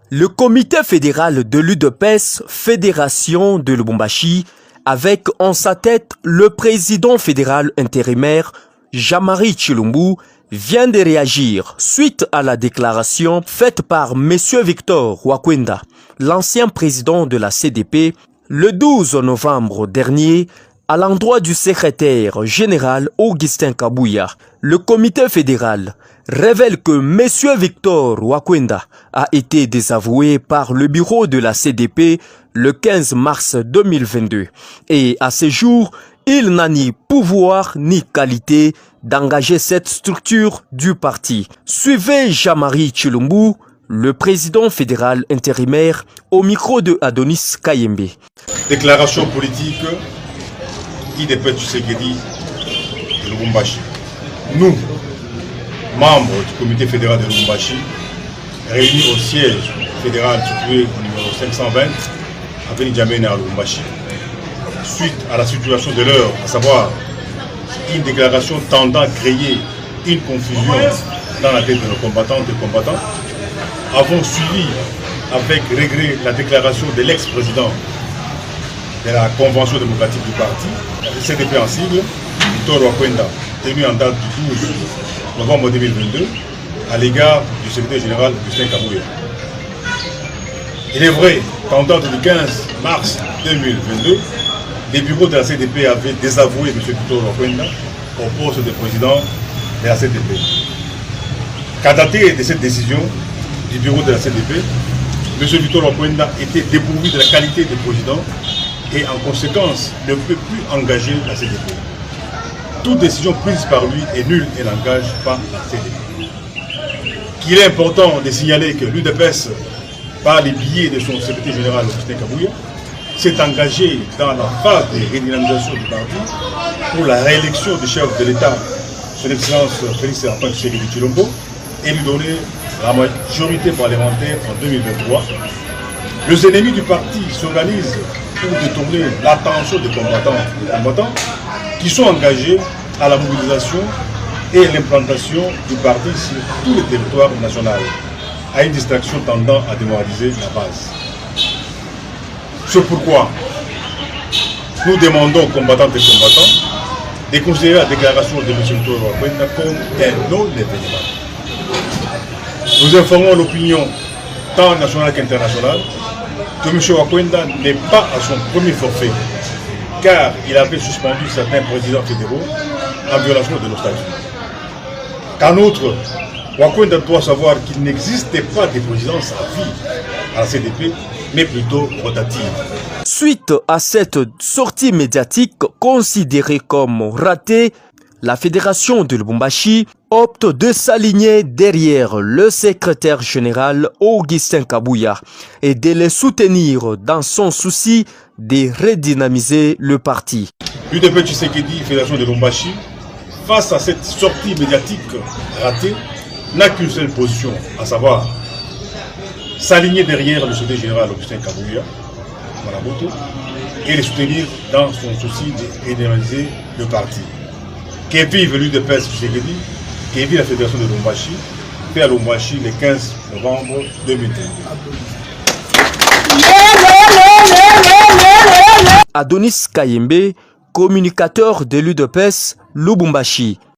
Le comité fédéral de l'UDPS, Fédération de Lubumbashi, avec en sa tête le président fédéral intérimaire Jean-Marie Tshilumbu, vient de réagir suite à la déclaration faite par M. Victor Wakwenda, l'ancien président de la CDP, le 12 novembre dernier, à l'endroit du secrétaire général Augustin Kabouya. Le comité fédéral révèle que M. Victor Wakwenda a été désavoué par le bureau de la CDP le 15 mars 2022 et à ce jour, il n'a ni pouvoir ni qualité d'engager cette structure du parti. Suivez Jean-Marie Tshilumbu, le président fédéral intérimaire, au micro de Adonis Kayembe. Déclaration politique IDP Tshisekedi de Lubumbashi. Nous, membres du comité fédéral de Lubumbashi, réunis au siège fédéral situé au numéro 520, avenue Djamena à Lubumbashi, suite à la situation de l'heure, à savoir une déclaration tendant à créer une confusion dans la tête de nos combattantes et combattants, avons suivi avec regret la déclaration de l'ex-président de la Convention démocratique du parti, le CDP en sigle, Victor Wakwenda, tenu en date du 12 novembre 2022, à l'égard du secrétaire général Augustin Kabouya. Il est vrai qu'en date du 15 mars 2022, les bureaux de la CDP avaient désavoué M. Victor Wakwenda au poste de président de la CDP. Qu'à dater de cette décision du bureau de la CDP, M. Victor Wakwenda était dépourvu de la qualité de président et en conséquence ne peut plus engager la CDP. Toute décision prise par lui est nulle et n'engage pas la CDP. Qu'il est important de signaler que l'UDPS, par les billets de son secrétaire général Augustin Kabouya, s'est engagé dans la phase de redynamisation du parti pour la réélection du chef de l'État, son Excellence Félix Antoine Tshisekedi Tshilombo, et lui donner la majorité parlementaire en 2023. Les ennemis du parti s'organisent pour détourner l'attention des combattants qui sont engagés à la mobilisation et l'implantation du parti sur tout le territoire national, à une distraction tendant à démoraliser la base. C'est pourquoi nous demandons aux combattantes et combattants de considérer la déclaration de M. Victor Wakwenda comme un non-événement. Nous informons l'opinion tant nationale qu'internationale que M. Wakwenda n'est pas à son premier forfait, car il avait suspendu certains présidents fédéraux en violation de nos statuts. Qu'en outre, Wakwenda doit savoir qu'il n'existait pas de présidence à vie à la CDP, mais plutôt rotative. Suite à cette sortie médiatique considérée comme ratée, la Fédération de Lubumbashi opte de s'aligner derrière le secrétaire général Augustin Kabouya et de le soutenir dans son souci de redynamiser le parti. L'UDP Tshisekedi, Fédération de Lubumbashi, face à cette sortie médiatique ratée, n'a qu'une seule position, à savoir s'aligner derrière le secrétaire général Augustin Kabouya, et le soutenir dans son souci de redynamiser le parti. Que vive l'UDPS Tshisekedi, que vive la Fédération de Lubumbashi, fait à Lubumbashi le 15 novembre 2022. Adonis Kayembe, communicateur de l'UDPS Lubumbashi.